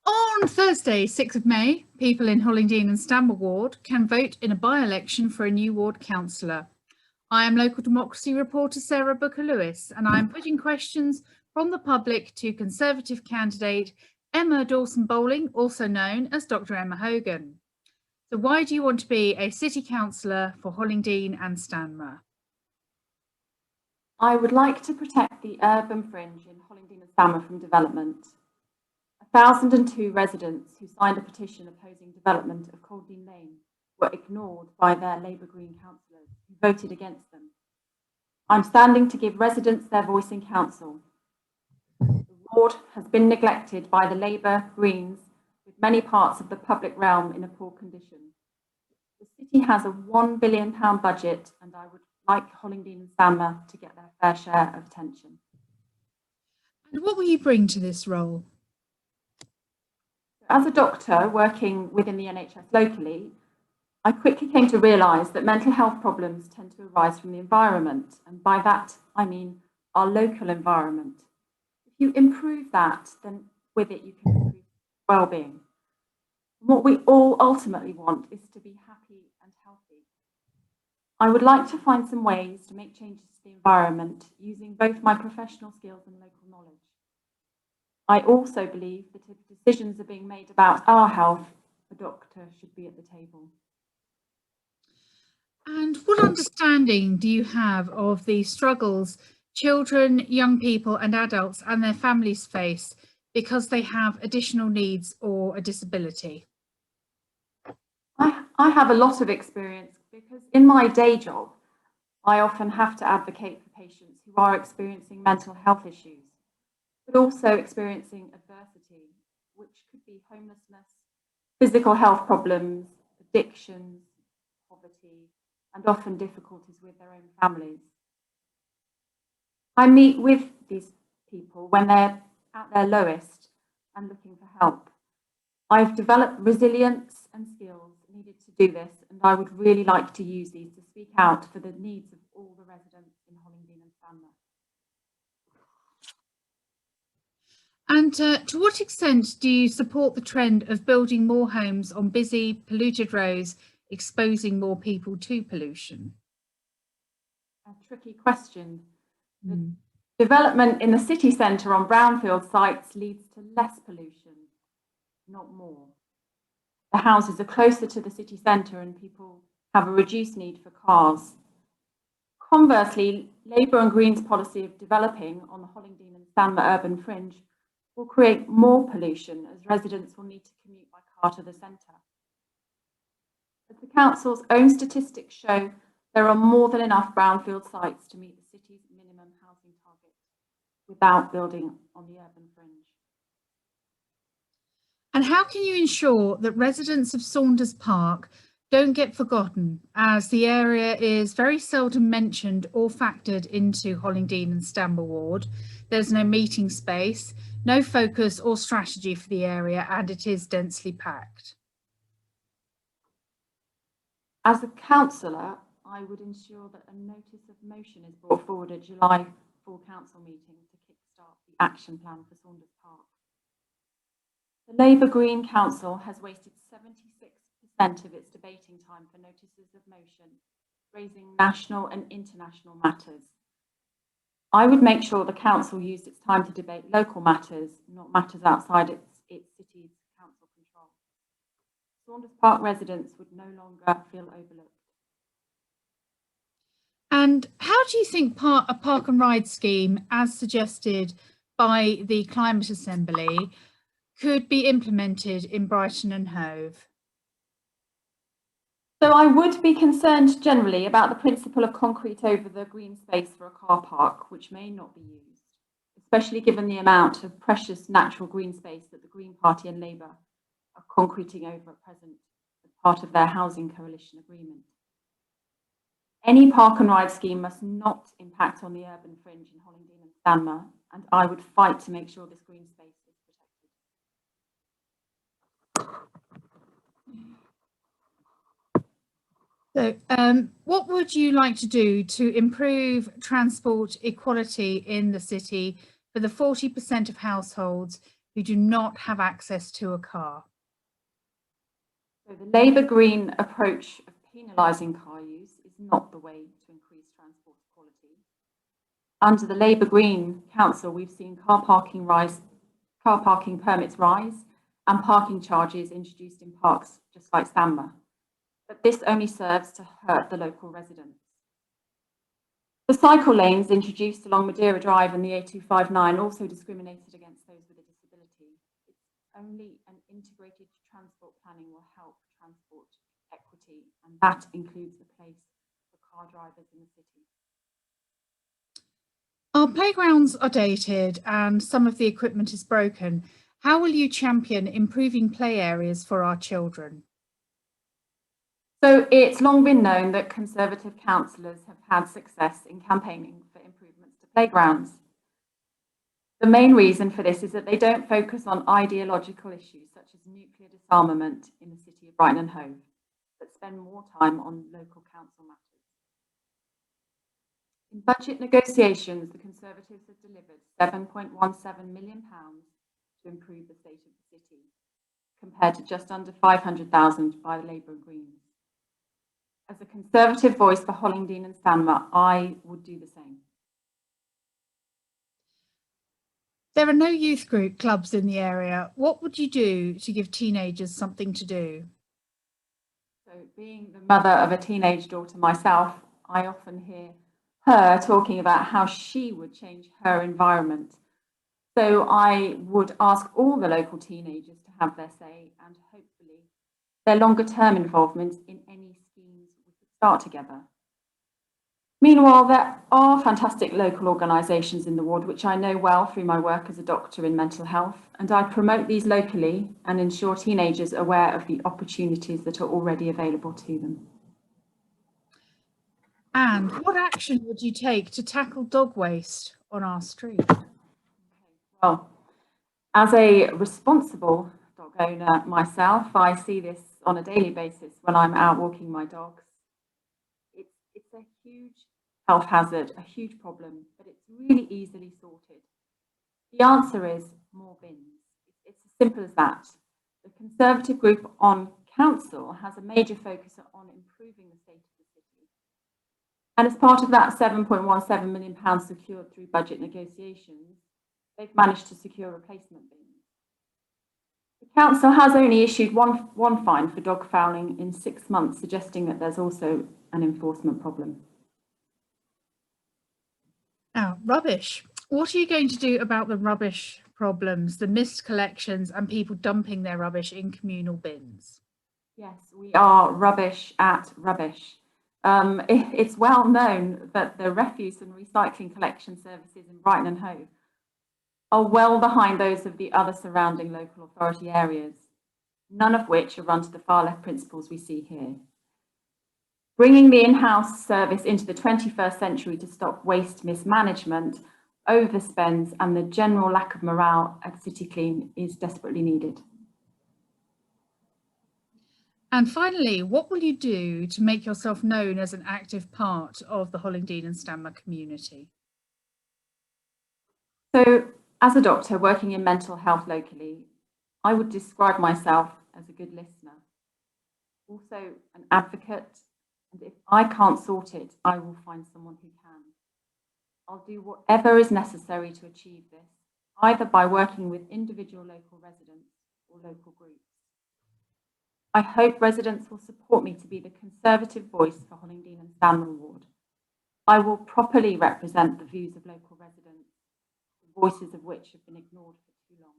On Thursday, 6th of May, people in Hollingdean and Stanmer ward can vote in a by-election for a new ward councillor. I am local democracy reporter Sarah Booker-Lewis, and I am putting questions from the public to Conservative candidate Emma Dawson-Bowling, also known as Dr. Emma Hogan. So why do you want to be a city councillor for Hollingdean and Stanmer? I would like to protect the urban fringe in Hollingdean and Stanmer from development. 1,002 residents who signed a petition opposing development of Hollingdean Lane were ignored by their Labour Green councillors who voted against them. I'm standing to give residents their voice in council. The ward has been neglected by the Labour Greens, with many parts of the public realm in a poor condition. The city has a £1 billion budget, and I would like Hollingdean and Stanmer to get their fair share of attention. And what will you bring to this role? As a doctor working within the NHS locally, I quickly came to realise that mental health problems tend to arise from the environment, and by that I mean our local environment. If you improve that, then with it you can improve well-being. What we all ultimately want is to be happy and healthy. I would like to find some ways to make changes to the environment using both my professional skills and local knowledge. I also believe that if decisions are being made about our health, a doctor should be at the table. And what understanding do you have of the struggles children, young people and adults and their families face because they have additional needs or a disability? I have a lot of experience because in my day job, I often have to advocate for patients who are experiencing mental health issues, but also experiencing adversity, which could be homelessness, physical health problems, addictions, poverty, and often difficulties with their own families. I meet with these people when they're at their lowest and looking for help. I've developed resilience and skills needed to do this, and I would really like to use these to speak out for the needs of all the residents in Hollingdean and Stanmer. And to what extent do you support the trend of building more homes on busy, polluted roads, exposing more people to pollution? A tricky question. The development in the city centre on brownfield sites leads to less pollution, not more. The houses are closer to the city centre and people have a reduced need for cars. Conversely, Labour and Greens' policy of developing on the Hollingdean and Stanmer urban fringe will create more pollution as residents will need to commute by car to the centre. As the council's own statistics show, there are more than enough brownfield sites to meet the city's minimum housing target without building on the urban fringe. And how can you ensure that residents of Saunders Park don't get forgotten, as the area is very seldom mentioned or factored into Hollingdean and Stanmer ward? There's no meeting space, no focus or strategy for the area, and it is densely packed. As a councillor, I would ensure that a notice of motion is brought forward at July full council meeting to kickstart the action plan for Saunders Park. The Labour Green Council has wasted 76% of its debating time for notices of motion, raising national and international matters. I would make sure the council used its time to debate local matters, not matters outside its city's council control. Saunders Park residents would no longer feel overlooked. And how do you think a park and ride scheme, as suggested by the Climate Assembly, could be implemented in Brighton and Hove? So I would be concerned generally about the principle of concrete over the green space for a car park, which may not be used, especially given the amount of precious natural green space that the Green Party and Labour are concreting over at present as part of their housing coalition agreement. Any park and ride scheme must not impact on the urban fringe in Hollingdean and Stanmer, and I would fight to make sure this green space is protected. So what would you like to do to improve transport equality in the city for the 40% of households who do not have access to a car? So the Labour Green approach of penalising car use is not the way to increase transport quality. Under the Labour Green Council, we've seen car parking permits rise and parking charges introduced in parks just like Stanmer. But this only serves to hurt the local residents. The cycle lanes introduced along Madeira Drive and the A259 also discriminated against those with a disability. It's only an integrated transport planning will help transport equity, and that includes the place for car drivers in the city. Our playgrounds are dated and some of the equipment is broken. How will you champion improving play areas for our children? So it's long been known that Conservative councillors have had success in campaigning for improvements to playgrounds. The main reason for this is that they don't focus on ideological issues such as nuclear disarmament in the city of Brighton and Hove, but spend more time on local council matters. In budget negotiations, the Conservatives have delivered £7.17 million to improve the state of the city, compared to just under £500,000 by the Labour and Greens. As a Conservative voice for Hollingdean and Stanmer, I would do the same. There are no youth group clubs in the area. What would you do to give teenagers something to do? So, being the mother of a teenage daughter myself, I often hear her talking about how she would change her environment. So I would ask all the local teenagers to have their say and hopefully their longer term involvement in any schemes we could start together. Meanwhile, there are fantastic local organisations in the ward, which I know well through my work as a doctor in mental health, and I promote these locally and ensure teenagers are aware of the opportunities that are already available to them. And what action would you take to tackle dog waste on our street? Well, as a responsible dog owner myself, I see this on a daily basis when I'm out walking my dogs. It's a huge health hazard, a huge problem, but it's really easily sorted. The answer is more bins. It's as simple as that. The Conservative group on council has a major focus on improving the state of the city. And as part of that £7.17 million secured through budget negotiations, they've managed to secure replacement bins. The council has only issued one fine for dog fouling in 6 months, suggesting that there's also an enforcement problem. Now, rubbish. What are you going to do about the rubbish problems, the missed collections and people dumping their rubbish in communal bins? Yes, we are rubbish at rubbish. It's well known that the refuse and recycling collection services in Brighton and Hove are well behind those of the other surrounding local authority areas, none of which are run to the far left principles we see here. Bringing the in-house service into the 21st century to stop waste mismanagement, overspends and the general lack of morale at City Clean is desperately needed. And finally, what will you do to make yourself known as an active part of the Hollingdean and Stanmer community? So, as a doctor working in mental health locally, I would describe myself as a good listener, also an advocate, and if I can't sort it, I will find someone who can. I'll do whatever is necessary to achieve this, either by working with individual local residents or local groups. I hope residents will support me to be the Conservative voice for Hollingdean and Stanmer ward. I will properly represent the views of local residents, the voices of which have been ignored for too long.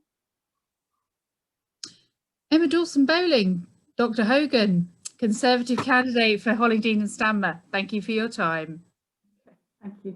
Emma Dawson-Bowling, Dr. Hogan, Conservative candidate for Hollingdean and Stanmer. Thank you for your time. Thank you.